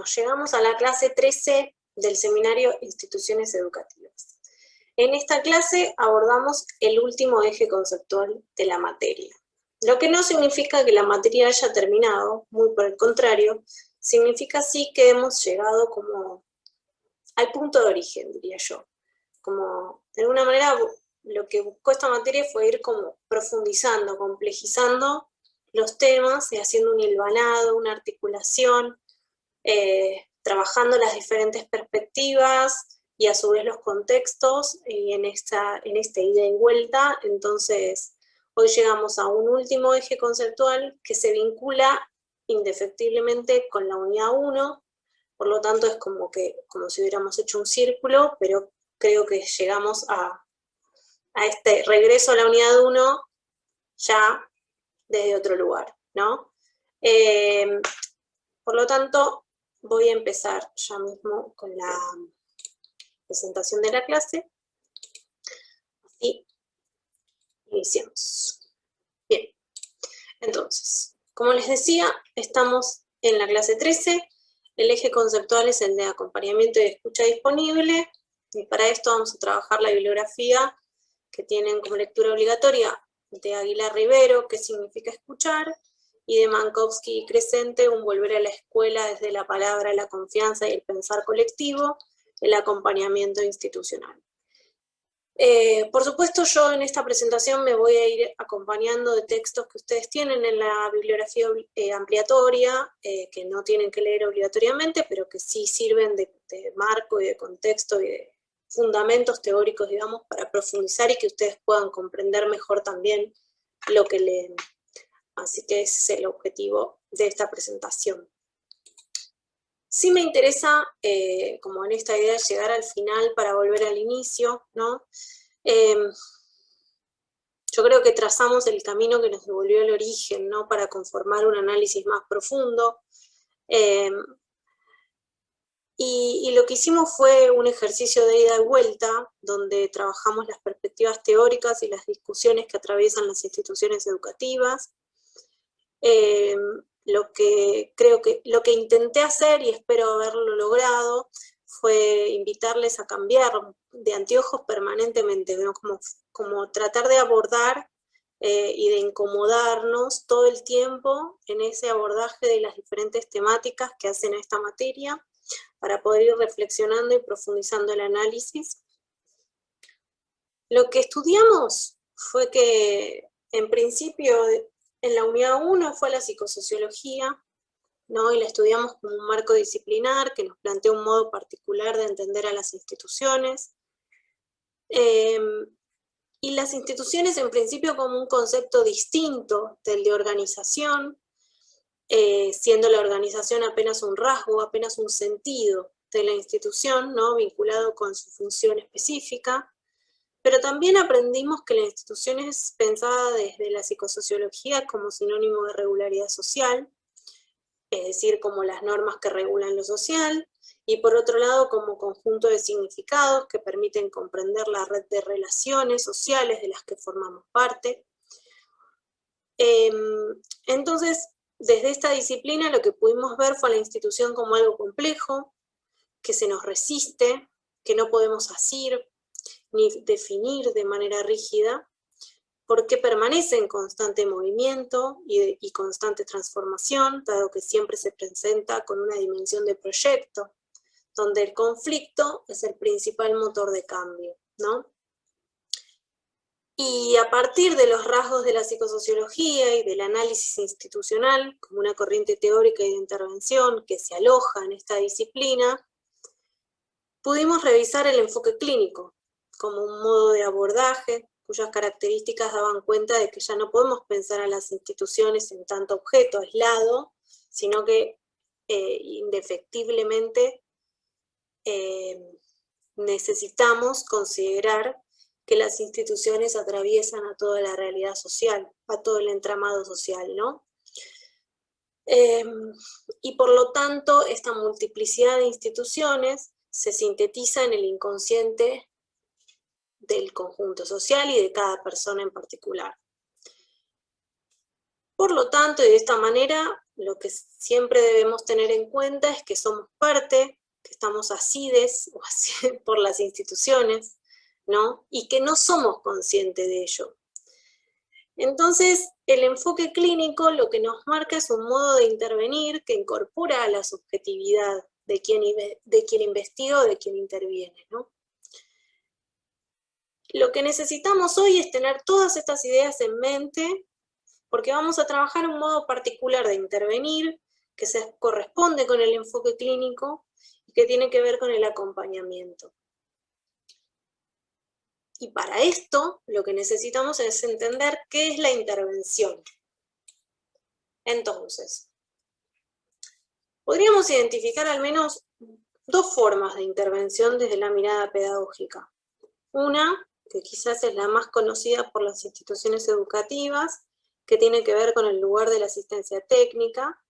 llegamos a la clase 13 del seminario Instituciones Educativas. En esta clase abordamos el último eje conceptual de la materia. Lo que no significa que la materia haya terminado, muy por el contrario, significa sí que hemos llegado como al punto de origen, diría yo. Como, de alguna manera, lo que buscó esta materia fue ir como profundizando, complejizando los temas y haciendo un hilvanado, una articulación, trabajando las diferentes perspectivas y a su vez los contextos y en esta ida y vuelta. Entonces, hoy llegamos a un último eje conceptual que se vincula indefectiblemente con la unidad 1, por lo tanto es como si hubiéramos hecho un círculo, pero creo que llegamos a este regreso a la unidad 1 ya desde otro lugar, ¿no? Por lo tanto, voy a empezar ya mismo con la presentación de la clase y iniciemos. Bien, entonces, como les decía, estamos en la clase 13, el eje conceptual es el de acompañamiento y escucha disponible, y para esto vamos a trabajar la bibliografía que tienen como lectura obligatoria de Aguilar Rivero, ¿Qué significa escuchar?, y de Mankowski y Crescente, Un volver a la escuela desde la palabra, la confianza y el pensar colectivo, el acompañamiento institucional. Por supuesto, yo en esta presentación me voy a ir acompañando de textos que ustedes tienen en la bibliografía ampliatoria, que no tienen que leer obligatoriamente, pero que sí sirven de marco y de contexto y de fundamentos teóricos, digamos, para profundizar y que ustedes puedan comprender mejor también lo que leen. Así que ese es el objetivo de esta presentación. Sí me interesa, como en esta idea, llegar al final para volver al inicio, ¿no? Yo creo que trazamos el camino que nos devolvió al origen, ¿no? Para conformar un análisis más profundo. Y lo que hicimos fue un ejercicio de ida y vuelta, donde trabajamos las perspectivas teóricas y las discusiones que atraviesan las instituciones educativas. Lo que intenté hacer, y espero haberlo logrado, fue invitarles a cambiar de anteojos permanentemente, ¿no? como tratar de abordar y de incomodarnos todo el tiempo en ese abordaje de las diferentes temáticas que hacen a esta materia, para poder ir reflexionando y profundizando el análisis. Lo que estudiamos fue que, en principio, en la unidad 1 fue la psicosociología, ¿no? Y la estudiamos como un marco disciplinar que nos plantea un modo particular de entender a las instituciones. Y las instituciones, en principio, como un concepto distinto del de organización, siendo la organización apenas un rasgo, apenas un sentido de la institución, ¿no? Vinculado con su función específica. Pero también aprendimos que la institución es pensada desde la psicosociología como sinónimo de regularidad social, es decir, como las normas que regulan lo social, y por otro lado como conjunto de significados que permiten comprender la red de relaciones sociales de las que formamos parte. Entonces, desde esta disciplina lo que pudimos ver fue a la institución como algo complejo, que se nos resiste, que no podemos asir ni definir de manera rígida, porque permanece en constante movimiento y constante transformación, dado que siempre se presenta con una dimensión de proyecto, donde el conflicto es el principal motor de cambio, ¿no? Y a partir de los rasgos de la psicosociología y del análisis institucional, como una corriente teórica y de intervención que se aloja en esta disciplina, pudimos revisar el enfoque clínico como un modo de abordaje cuyas características daban cuenta de que ya no podemos pensar a las instituciones en tanto objeto aislado, sino que indefectiblemente necesitamos considerar que las instituciones atraviesan a toda la realidad social, a todo el entramado social, ¿no? Y por lo tanto, esta multiplicidad de instituciones se sintetiza en el inconsciente del conjunto social y de cada persona en particular. Por lo tanto, y de esta manera, lo que siempre debemos tener en cuenta es que somos parte, que estamos asides por las instituciones, ¿no? Y que no somos conscientes de ello. Entonces, el enfoque clínico lo que nos marca es un modo de intervenir que incorpora a la subjetividad de quien investiga o de quien interviene, ¿no? Lo que necesitamos hoy es tener todas estas ideas en mente, porque vamos a trabajar un modo particular de intervenir, que se corresponde con el enfoque clínico y que tiene que ver con el acompañamiento. Y para esto, lo que necesitamos es entender qué es la intervención. Entonces, podríamos identificar al menos dos formas de intervención desde la mirada pedagógica. Una, que quizás es la más conocida por las instituciones educativas, que tiene que ver con el lugar de la asistencia técnica,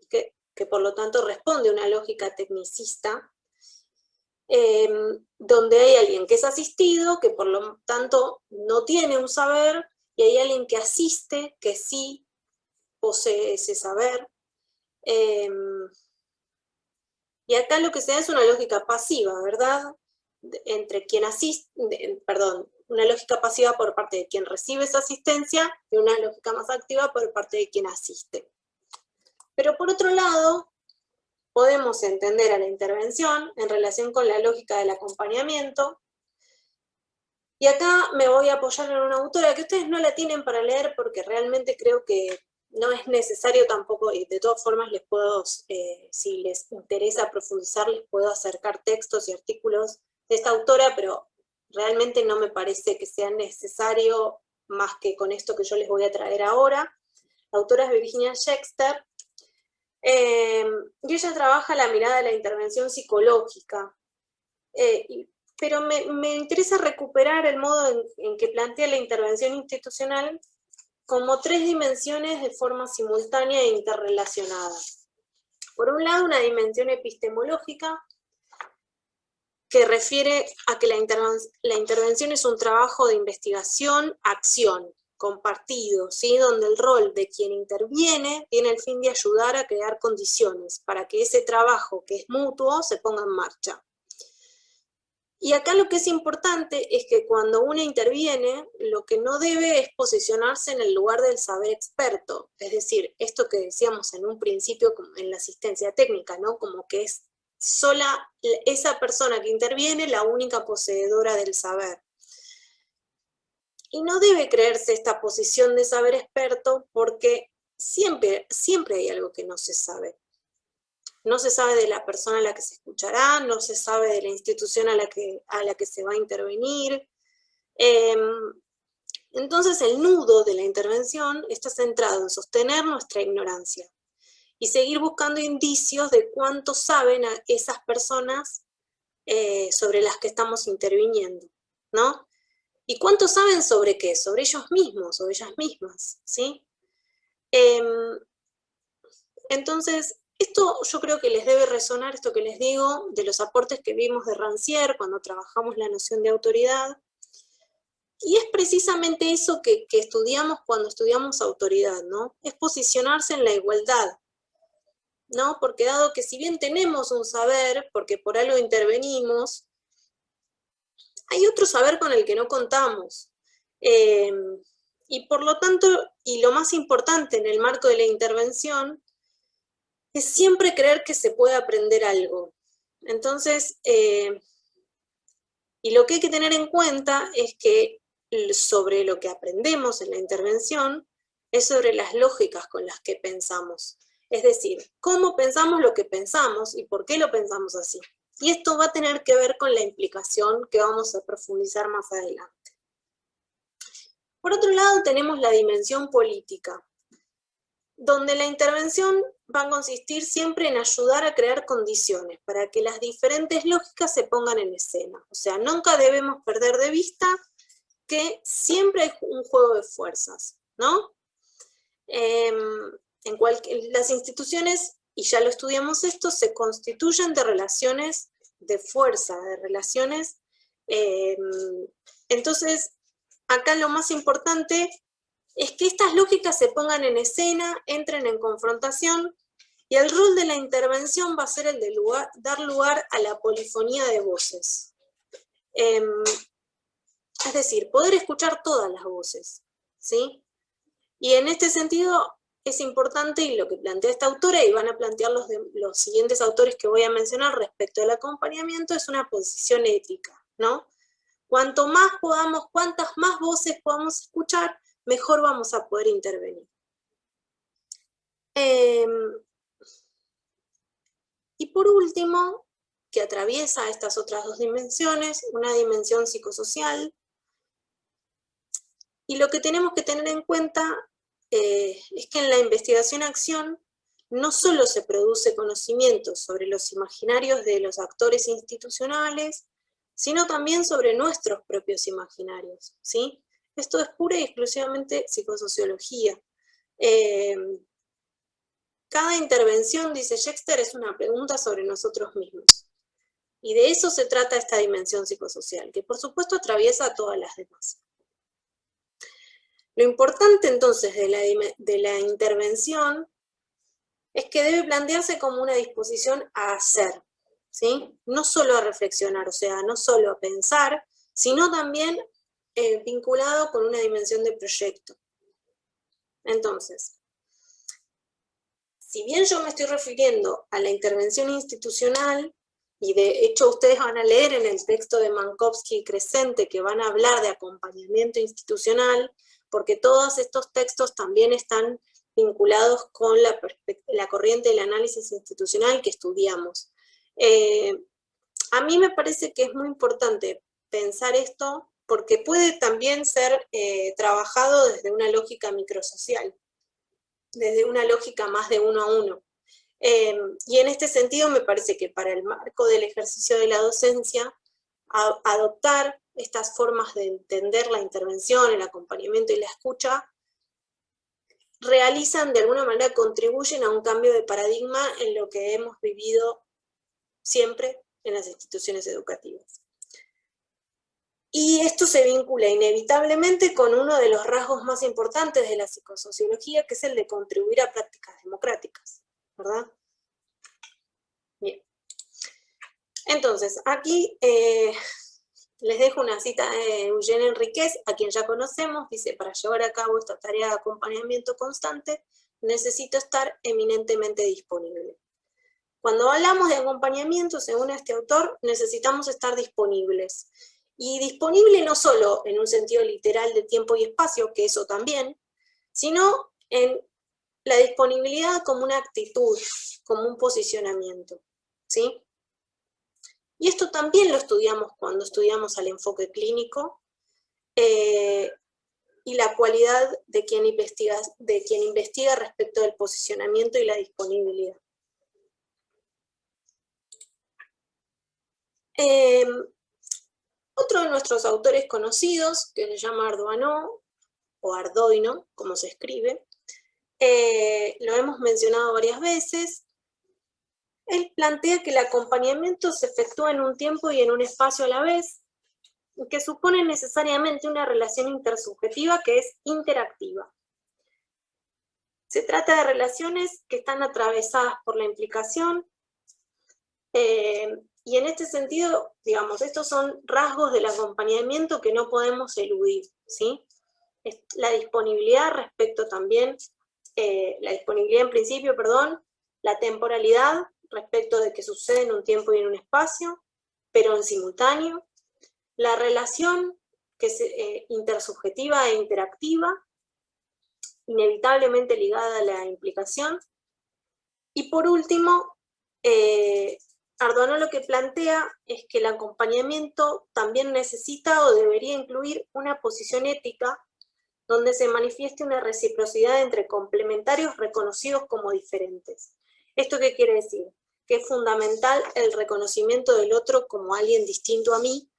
que por lo tanto responde a una lógica tecnicista, donde hay alguien que es asistido, que por lo tanto no tiene un saber, y hay alguien que asiste, que sí posee ese saber. Y acá lo que se da es una lógica pasiva, ¿verdad? Entre quien asiste, una lógica pasiva por parte de quien recibe esa asistencia y una lógica más activa por parte de quien asiste. Pero por otro lado, podemos entender a la intervención en relación con la lógica del acompañamiento. Y acá me voy a apoyar en una autora que ustedes no la tienen para leer porque realmente creo que no es necesario tampoco, y de todas formas les puedo, si les interesa profundizar, les puedo acercar textos y artículos de esta autora, pero realmente no me parece que sea necesario más que con esto que yo les voy a traer ahora. La autora es Virginia Scheckter, y ella trabaja la mirada de la intervención psicológica, pero me interesa recuperar el modo en que plantea la intervención institucional como tres dimensiones de forma simultánea e interrelacionada. Por un lado, una dimensión epistemológica, que refiere a que la intervención es un trabajo de investigación, acción, compartido, ¿sí? Donde el rol de quien interviene tiene el fin de ayudar a crear condiciones para que ese trabajo que es mutuo se ponga en marcha. Y acá lo que es importante es que cuando uno interviene, lo que no debe es posicionarse en el lugar del saber experto, es decir, esto que decíamos en un principio en la asistencia técnica, ¿no? Como que es sola esa persona que interviene la única poseedora del saber. Y no debe creerse esta posición de saber experto porque siempre hay algo que no se sabe. No se sabe de la persona a la que se escuchará, no se sabe de la institución a la que se va a intervenir. Entonces el nudo de la intervención está centrado en sostener nuestra ignorancia y seguir buscando indicios de cuánto saben a esas personas sobre las que estamos interviniendo, ¿no? ¿Y cuánto saben sobre qué? Sobre ellos mismos, sobre ellas mismas, ¿sí? Entonces, esto yo creo que les debe resonar, esto que les digo, de los aportes que vimos de Rancière cuando trabajamos la noción de autoridad. Y es precisamente eso que estudiamos cuando estudiamos autoridad, ¿no? Es posicionarse en la igualdad, ¿no? Porque dado que si bien tenemos un saber, porque por algo intervenimos, hay otro saber con el que no contamos. Y por lo tanto, y lo más importante en el marco de la intervención, es siempre creer que se puede aprender algo. Entonces, y lo que hay que tener en cuenta es que sobre lo que aprendemos en la intervención es sobre las lógicas con las que pensamos. Es decir, cómo pensamos lo que pensamos y por qué lo pensamos así. Y esto va a tener que ver con la implicación que vamos a profundizar más adelante. Por otro lado, tenemos la dimensión política, donde la intervención va a consistir siempre en ayudar a crear condiciones para que las diferentes lógicas se pongan en escena. O sea, nunca debemos perder de vista que siempre hay un juego de fuerzas, ¿no? Las instituciones, y ya lo estudiamos esto, se constituyen de relaciones de fuerza, de relaciones. Entonces, acá lo más importante es que estas lógicas se pongan en escena, entren en confrontación, y el rol de la intervención va a ser el de dar lugar a la polifonía de voces. Es decir, poder escuchar todas las voces, ¿sí? Y en este sentido es importante, y lo que plantea esta autora, y van a plantear los siguientes autores que voy a mencionar respecto al acompañamiento, es una posición ética, ¿no? Cuanto más podamos, cuantas más voces podamos escuchar, mejor vamos a poder intervenir. Y por último, que atraviesa estas otras dos dimensiones, una dimensión psicosocial, y lo que tenemos que tener en cuenta es que en la investigación-acción no solo se produce conocimiento sobre los imaginarios de los actores institucionales, sino también sobre nuestros propios imaginarios, ¿sí? Esto es pura y exclusivamente psicosociología. Cada intervención, dice Schechter, es una pregunta sobre nosotros mismos. Y de eso se trata esta dimensión psicosocial, que por supuesto atraviesa a todas las demás. Lo importante entonces de la intervención es que debe plantearse como una disposición a hacer, ¿sí? No solo a reflexionar, o sea, no solo a pensar, sino también vinculado con una dimensión de proyecto. Entonces, si bien yo me estoy refiriendo a la intervención institucional, y de hecho ustedes van a leer en el texto de Mankowski y Crescente que van a hablar de acompañamiento institucional, porque todos estos textos también están vinculados con la corriente del análisis institucional que estudiamos. A mí me parece que es muy importante pensar esto porque puede también ser trabajado desde una lógica microsocial, desde una lógica más de uno a uno. Y en este sentido me parece que para el marco del ejercicio de la docencia, adoptar estas formas de entender la intervención, el acompañamiento y la escucha, realizan de alguna manera, contribuyen a un cambio de paradigma en lo que hemos vivido siempre en las instituciones educativas. Y esto se vincula inevitablemente con uno de los rasgos más importantes de la psicosociología, que es el de contribuir a prácticas democráticas, ¿verdad? Bien. Entonces, aquí les dejo una cita de Eugene Enríquez, a quien ya conocemos, dice: para llevar a cabo esta tarea de acompañamiento constante, necesito estar eminentemente disponible. Cuando hablamos de acompañamiento, según este autor, necesitamos estar disponibles. Y disponible no solo en un sentido literal de tiempo y espacio, que eso también, sino en la disponibilidad como una actitud, como un posicionamiento, ¿sí? Y esto también lo estudiamos cuando estudiamos al enfoque clínico y la cualidad de quien investiga respecto del posicionamiento y la disponibilidad. Otro de nuestros autores conocidos, que se llama Ardoino, o Ardoino, como se escribe, lo hemos mencionado varias veces. Él plantea que el acompañamiento se efectúa en un tiempo y en un espacio a la vez, que supone necesariamente una relación intersubjetiva que es interactiva. Se trata de relaciones que están atravesadas por la implicación, y en este sentido, digamos, estos son rasgos del acompañamiento que no podemos eludir, ¿sí? La disponibilidad respecto también, la disponibilidad en principio, perdón, la temporalidad respecto de que sucede en un tiempo y en un espacio, pero en simultáneo, la relación que es intersubjetiva e interactiva, inevitablemente ligada a la implicación, y por último, Ardoino lo que plantea es que el acompañamiento también necesita o debería incluir una posición ética donde se manifieste una reciprocidad entre complementarios reconocidos como diferentes. ¿Esto qué quiere decir? Que es fundamental el reconocimiento del otro como alguien distinto a mí,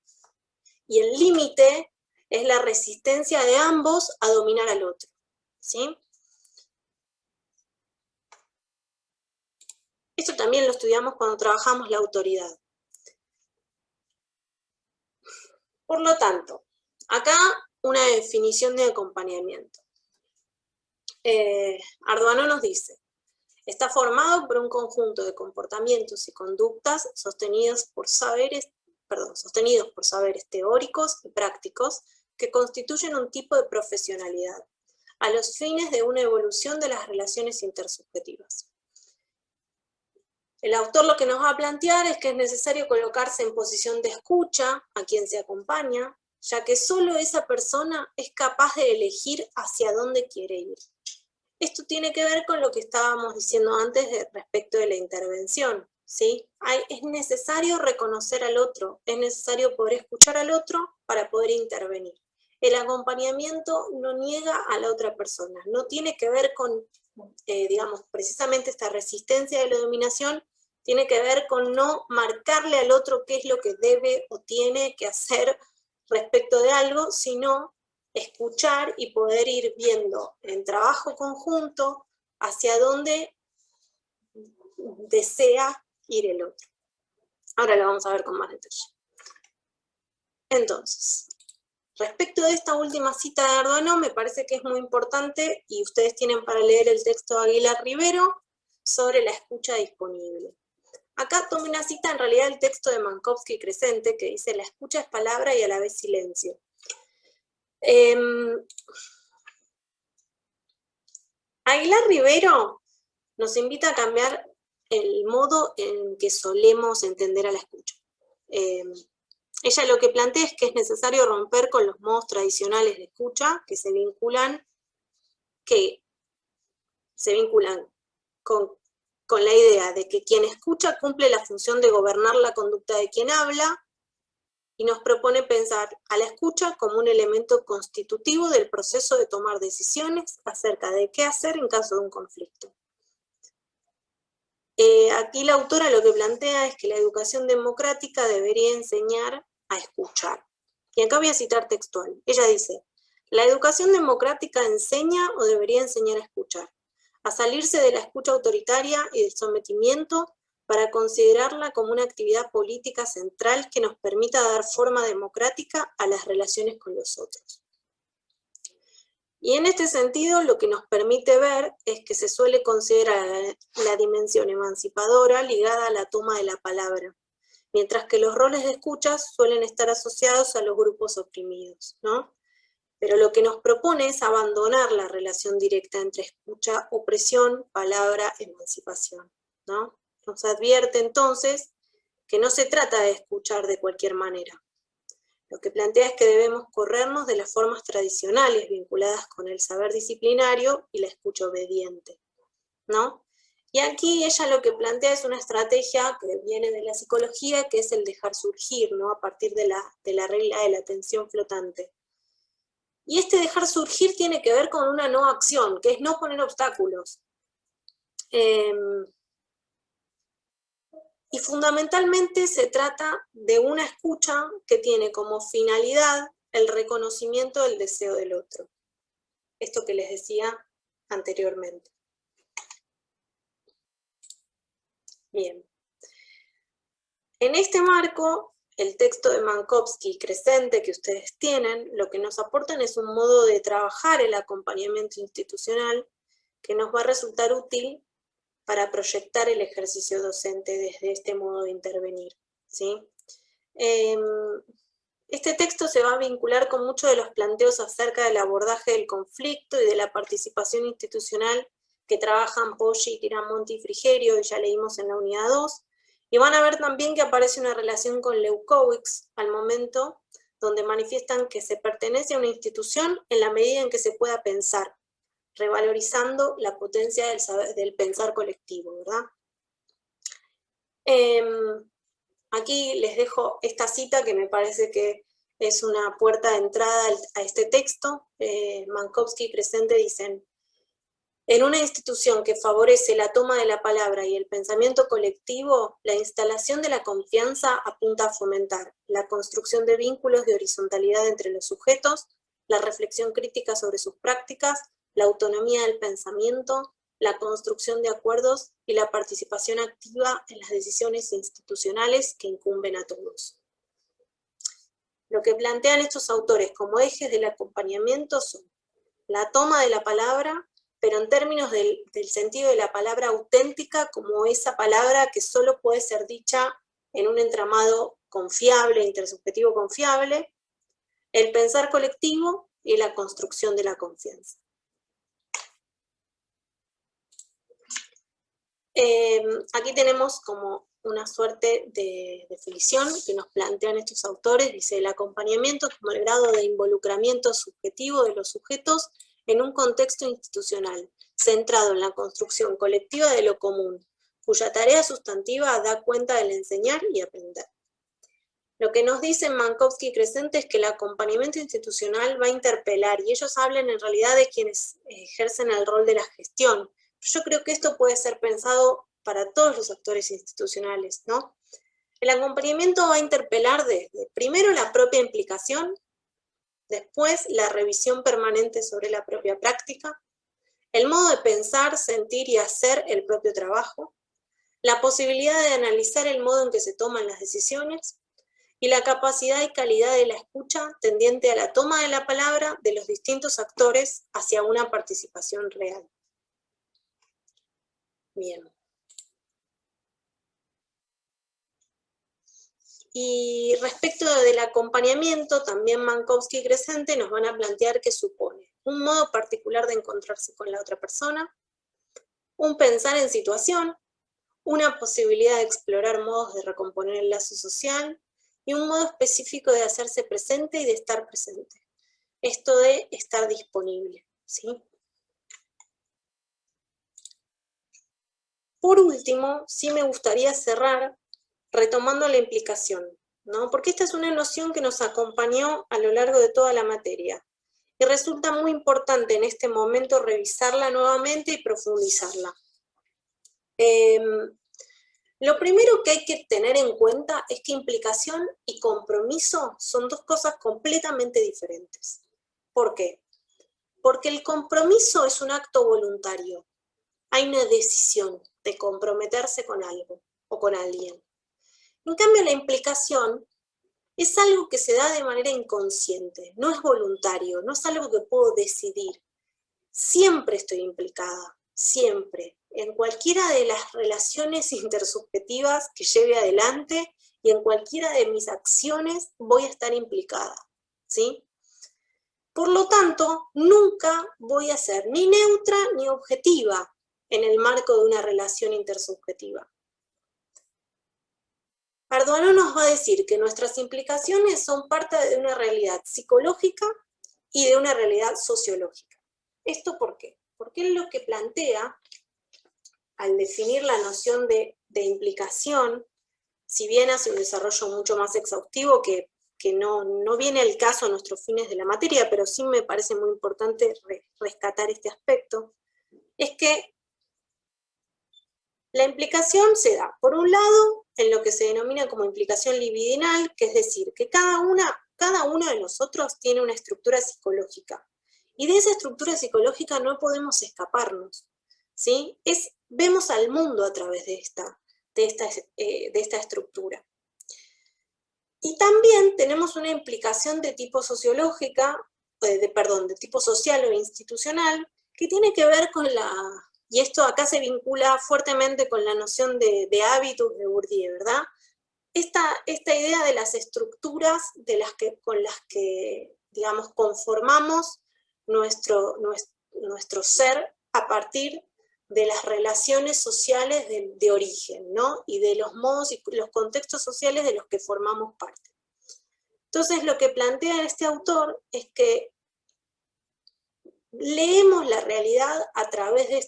y el límite es la resistencia de ambos a dominar al otro, ¿sí? Esto también lo estudiamos cuando trabajamos la autoridad. Por lo tanto, acá una definición de acompañamiento. Arduano nos dice, está formado por un conjunto de comportamientos y conductas sostenidos por saberes teóricos y prácticos que constituyen un tipo de profesionalidad, a los fines de una evolución de las relaciones intersubjetivas. El autor lo que nos va a plantear es que es necesario colocarse en posición de escucha a quien se acompaña, ya que solo esa persona es capaz de elegir hacia dónde quiere ir. Esto tiene que ver con lo que estábamos diciendo antes respecto de la intervención, ¿sí? Es necesario reconocer al otro, es necesario poder escuchar al otro para poder intervenir. El acompañamiento no niega a la otra persona, no tiene que ver con, digamos, precisamente esta resistencia de la dominación, tiene que ver con no marcarle al otro qué es lo que debe o tiene que hacer respecto de algo, sino escuchar y poder ir viendo en trabajo conjunto hacia dónde desea ir el otro. Ahora lo vamos a ver con más detalle. Entonces, respecto de esta última cita de Arduano, me parece que es muy importante, y ustedes tienen para leer el texto de Aguilar Rivero sobre la escucha disponible. Acá tomé una cita, en realidad, del texto de Mankowski y Crescente, que dice, la escucha es palabra y a la vez silencio. Aguilar Rivero nos invita a cambiar el modo en que solemos entender a la escucha. Ella lo que plantea es que es necesario romper con los modos tradicionales de escucha que se vinculan con la idea de que quien escucha cumple la función de gobernar la conducta de quien habla, y nos propone pensar a la escucha como un elemento constitutivo del proceso de tomar decisiones acerca de qué hacer en caso de un conflicto. Aquí la autora lo que plantea es que la educación democrática debería enseñar a escuchar. Y acá voy a citar textual. Ella dice, la educación democrática enseña o debería enseñar a escuchar, a salirse de la escucha autoritaria y del sometimiento para considerarla como una actividad política central que nos permita dar forma democrática a las relaciones con los otros. Y en este sentido, lo que nos permite ver es que se suele considerar la dimensión emancipadora ligada a la toma de la palabra, mientras que los roles de escucha suelen estar asociados a los grupos oprimidos, ¿no? Pero lo que nos propone es abandonar la relación directa entre escucha, opresión, palabra, emancipación, ¿no? Nos advierte entonces que no se trata de escuchar de cualquier manera. Lo que plantea es que debemos corrernos de las formas tradicionales vinculadas con el saber disciplinario y la escucha obediente, ¿no? Y aquí ella lo que plantea es una estrategia que viene de la psicología, que es el dejar surgir, ¿no? A partir de la regla de la atención flotante. Y este dejar surgir tiene que ver con una no acción, que es no poner obstáculos. Y fundamentalmente se trata de una escucha que tiene como finalidad el reconocimiento del deseo del otro. Esto que les decía anteriormente. Bien. En este marco, el texto de Mankowski y Crescente que ustedes tienen, lo que nos aportan es un modo de trabajar el acompañamiento institucional que nos va a resultar útil para proyectar el ejercicio docente desde este modo de intervenir, ¿sí? Este texto se va a vincular con muchos de los planteos acerca del abordaje del conflicto y de la participación institucional que trabajan Poggi, Tiramonte y Frigerio, y ya leímos en la unidad 2, y van a ver también que aparece una relación con Leukowicz al momento, donde manifiestan que se pertenece a una institución en la medida en que se pueda pensar, revalorizando la potencia del pensar colectivo, ¿verdad? Aquí les dejo esta cita que me parece que es una puerta de entrada a este texto. Mankowski y Crescente dicen, en una institución que favorece la toma de la palabra y el pensamiento colectivo, la instalación de la confianza apunta a fomentar la construcción de vínculos de horizontalidad entre los sujetos, la reflexión crítica sobre sus prácticas, la autonomía del pensamiento, la construcción de acuerdos y la participación activa en las decisiones institucionales que incumben a todos. Lo que plantean estos autores como ejes del acompañamiento son la toma de la palabra, pero en términos del sentido de la palabra auténtica, como esa palabra que solo puede ser dicha en un entramado confiable, intersubjetivo confiable, el pensar colectivo y la construcción de la confianza. Aquí tenemos como una suerte de definición que nos plantean estos autores. Dice: el acompañamiento como el grado de involucramiento subjetivo de los sujetos en un contexto institucional, centrado en la construcción colectiva de lo común, cuya tarea sustantiva da cuenta del enseñar y aprender. Lo que nos dicen Mankowski y Crescente es que el acompañamiento institucional va a interpelar, y ellos hablan en realidad de quienes ejercen el rol de la gestión. Yo creo que esto puede ser pensado para todos los actores institucionales, ¿no? El acompañamiento va a interpelar desde, primero, la propia implicación, después la revisión permanente sobre la propia práctica, el modo de pensar, sentir y hacer el propio trabajo, la posibilidad de analizar el modo en que se toman las decisiones, y la capacidad y calidad de la escucha tendiente a la toma de la palabra de los distintos actores hacia una participación real. Bien. Y respecto del acompañamiento, también Mankowski y Crescente nos van a plantear qué supone: un modo particular de encontrarse con la otra persona, un pensar en situación, una posibilidad de explorar modos de recomponer el lazo social, y un modo específico de hacerse presente y de estar presente. Esto de estar disponible, ¿sí? Por último, sí me gustaría cerrar retomando la implicación, ¿no? Porque esta es una noción que nos acompañó a lo largo de toda la materia, y resulta muy importante en este momento revisarla nuevamente y profundizarla. Lo primero que hay que tener en cuenta es que implicación y compromiso son dos cosas completamente diferentes. ¿Por qué? Porque el compromiso es un acto voluntario. Hay una decisión de comprometerse con algo o con alguien. En cambio, la implicación es algo que se da de manera inconsciente, no es voluntario, no es algo que puedo decidir. Siempre estoy implicada, siempre, en cualquiera de las relaciones intersubjetivas que lleve adelante, y en cualquiera de mis acciones voy a estar implicada, ¿sí? Por lo tanto, nunca voy a ser ni neutra ni objetiva en el marco de una relación intersubjetiva. Arduino nos va a decir que nuestras implicaciones son parte de una realidad psicológica y de una realidad sociológica. ¿Esto por qué? Porque él lo que plantea, al definir la noción de implicación, si bien hace un desarrollo mucho más exhaustivo que no viene al caso a nuestros fines de la materia, pero sí me parece muy importante rescatar este aspecto, es que la implicación se da, por un lado, en lo que se denomina como implicación libidinal, que es decir, que cada uno de nosotros tiene una estructura psicológica, y de esa estructura psicológica no podemos escaparnos, ¿sí? Vemos al mundo a través de esta estructura. Y también tenemos una implicación de tipo sociológica, de tipo social o institucional, que tiene que ver con y esto acá se vincula fuertemente con la noción de hábitus de Bourdieu, ¿verdad? Esta idea de las estructuras con las que, digamos, conformamos nuestro ser a partir de las relaciones sociales de origen, ¿no? Y de los modos y los contextos sociales de los que formamos parte. Entonces, lo que plantea este autor es que leemos la realidad a través de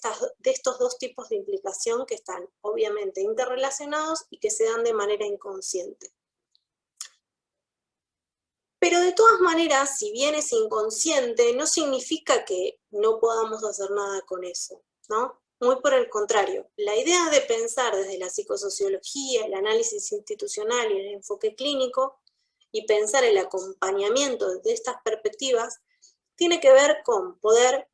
estos dos tipos de implicación que están obviamente interrelacionados y que se dan de manera inconsciente. Pero de todas maneras, si bien es inconsciente, no significa que no podamos hacer nada con eso, ¿no? Muy por el contrario, la idea de pensar desde la psicosociología, el análisis institucional y el enfoque clínico, y pensar el acompañamiento desde estas perspectivas, tiene que ver con poder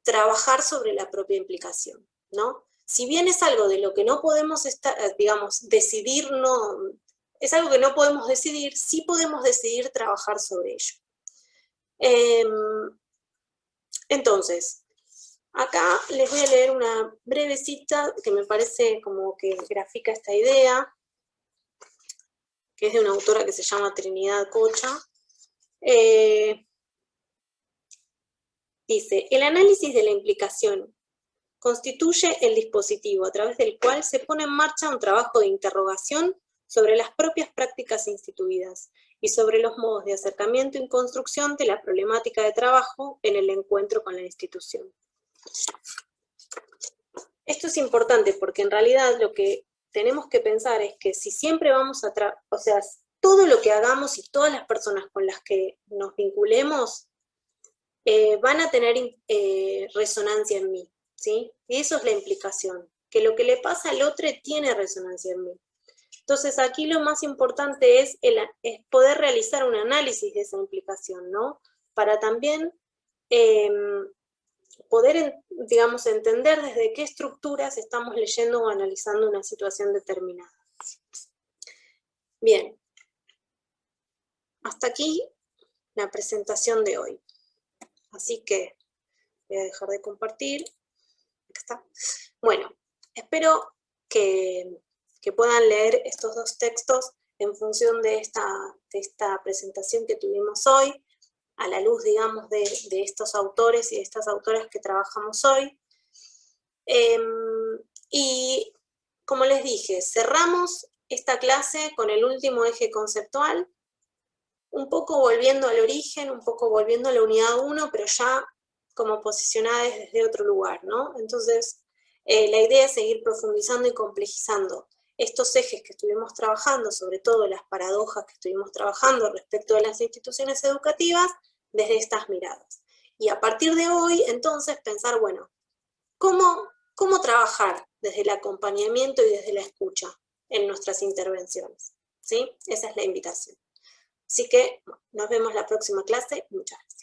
trabajar sobre la propia implicación, ¿no? Si bien es algo de lo que no podemos decidir, es algo que no podemos decidir, sí podemos decidir trabajar sobre ello. Entonces, Acá les voy a leer una breve cita que me parece como que grafica esta idea, que es de una autora que se llama Trinidad Cocha. Dice, el análisis de la implicación constituye el dispositivo a través del cual se pone en marcha un trabajo de interrogación sobre las propias prácticas instituidas y sobre los modos de acercamiento y construcción de la problemática de trabajo en el encuentro con la institución. Esto es importante porque en realidad lo que tenemos que pensar es que si siempre vamos a, o sea, todo lo que hagamos y todas las personas con las que nos vinculemos van a tener resonancia en mí, ¿sí? Y eso es la implicación, que lo que le pasa al otro tiene resonancia en mí. Entonces aquí lo más importante es poder realizar un análisis de esa implicación, ¿no? Para también poder, digamos, entender desde qué estructuras estamos leyendo o analizando una situación determinada. Bien, hasta aquí la presentación de hoy. Así que voy a dejar de compartir. Acá está. Bueno, espero que puedan leer estos dos textos en función de esta presentación que tuvimos hoy, a la luz, digamos, de estos autores y de estas autoras que trabajamos hoy. Y como les dije, cerramos esta clase con el último eje conceptual, un poco volviendo al origen, un poco volviendo a la unidad 1, pero ya como posicionadas desde otro lugar, ¿no? Entonces, la idea es seguir profundizando y complejizando estos ejes que estuvimos trabajando, sobre todo las paradojas que estuvimos trabajando respecto de las instituciones educativas, desde estas miradas. Y a partir de hoy, entonces, pensar, bueno, ¿cómo trabajar desde el acompañamiento y desde la escucha en nuestras intervenciones? ¿Sí? Esa es la invitación. Así que nos vemos la próxima clase. Muchas gracias.